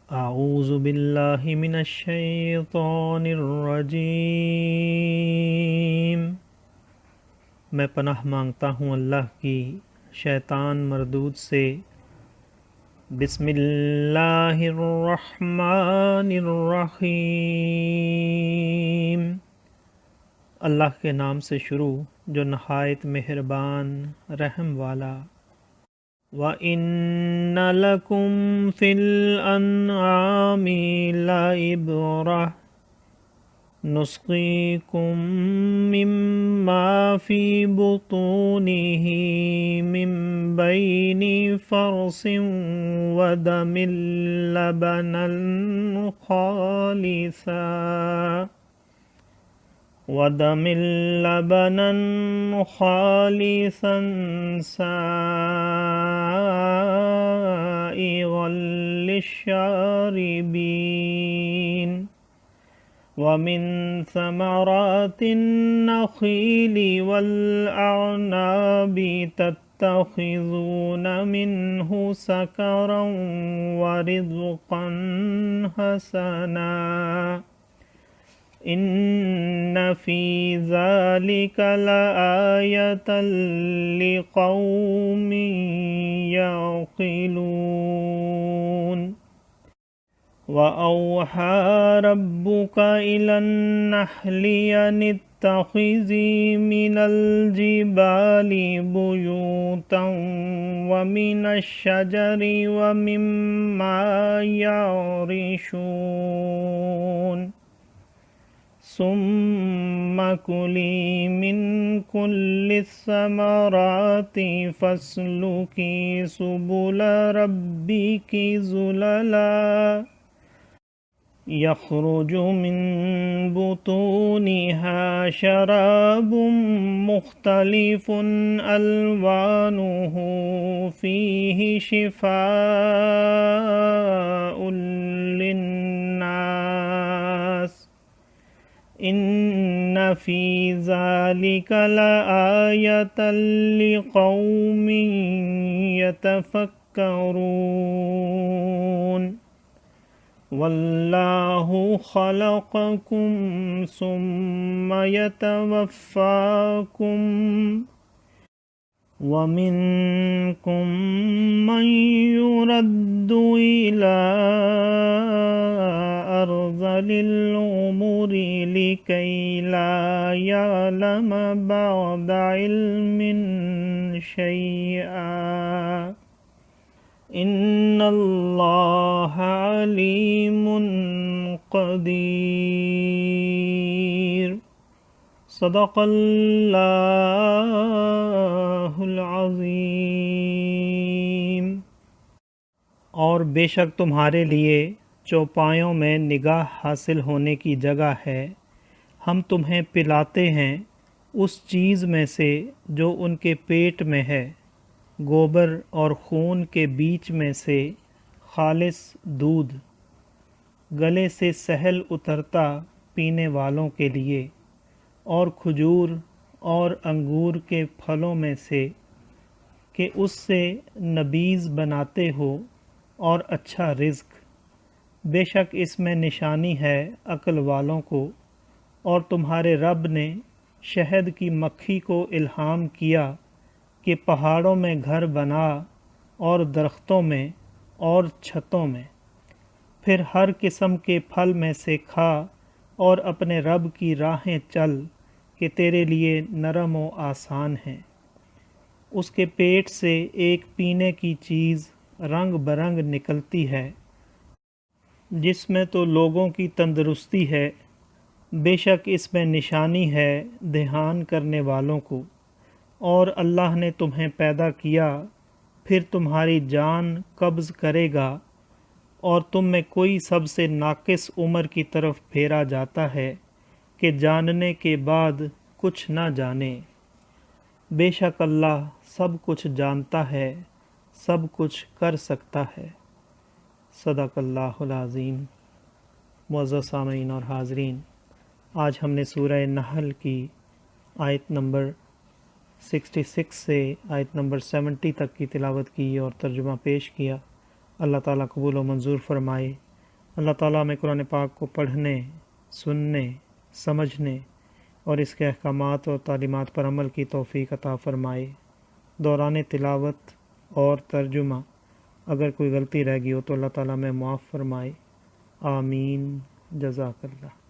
اعوذ باللہ من الشیطان الرجیم۔ میں پناہ مانگتا ہوں اللہ کی شیطان مردود سے۔ بسم اللہ الرحمن الرحیم۔ اللہ کے نام سے شروع جو نہایت مہربان رحم والا۔ وَإِنَّ لَكُمْ فِي الْأَنْعَامِ لَعِبْرَةً نُسْقِيكُم مِّمَّا فِي بُطُونِهِ مِن بَيْنِ فَرْثٍ ودم خالصا سائغا للشاربين ومن ثمرات النخيل والأعناب تتخذون منه سكرا ورزقا حسنا ان فی ذلک لآیۃ لقوم یعقلون وأوحى ربك إلى النحل أن اتخذي من الجبال بيوتا ومن الشجر ومما يعرشون ثم كلي من كل الثمرات فاسلكي سبل ربك ذللا يخرج من بطونها شراب مختلف ألوانه فيه شفاء للناس ان فی ذلک لآیۃ لقوم یتفکرون واللہ خلقکم ثم یتوفاکم ومنکم من يرد إلى أرذل العمر لكي لا يعلم بعد علم شيئا إن الله عليم قدير صدق اللہ العظیم۔ اور بے شک تمہارے لیے چوپایوں میں نگاہ حاصل ہونے کی جگہ ہے۔ ہم تمہیں پلاتے ہیں اس چیز میں سے جو ان کے پیٹ میں ہے، گوبر اور خون کے بیچ میں سے خالص دودھ، گلے سے سہل اترتا پینے والوں کے لیے، اور کھجور اور انگور کے پھلوں میں سے کہ اس سے نبیذ بناتے ہو، اور اچھا رزق۔ بے شک اس میں نشانی ہے عقل والوں کو۔ اور تمہارے رب نے شہد کی مکھی کو الہام کیا کہ پہاڑوں میں گھر بنا، اور درختوں میں اور چھتوں میں، پھر ہر قسم کے پھل میں سے کھا، اور اپنے رب کی راہیں چل کہ تیرے لیے نرم و آسان ہیں۔ اس کے پیٹ سے ایک پینے کی چیز رنگ برنگ نکلتی ہے، جس میں تو لوگوں کی تندرستی ہے۔ بے شک اس میں نشانی ہے دھیان کرنے والوں کو۔ اور اللہ نے تمہیں پیدا کیا، پھر تمہاری جان قبض کرے گا، اور تم میں کوئی سب سے ناقص عمر کی طرف پھیرا جاتا ہے کہ جاننے کے بعد کچھ نہ جانے۔ بے شک اللہ سب کچھ جانتا ہے، سب کچھ کر سکتا ہے۔ صدق اللہ العظیم۔ معزز سامعین اور حاضرین، آج ہم نے سورہ نحل کی آیت نمبر 66 سے آیت نمبر 70 تک کی تلاوت کی اور ترجمہ پیش کیا۔ اللہ تعالیٰ قبول و منظور فرمائے۔ اللہ تعالیٰ ہمیں قرآن پاک کو پڑھنے، سننے، سمجھنے اور اس کے احکامات اور تعلیمات پر عمل کی توفیق عطا فرمائے۔ دوران تلاوت اور ترجمہ اگر کوئی غلطی رہ گئی ہو تو اللہ تعالیٰ میں معاف فرمائے۔ آمین۔ جزاک اللہ۔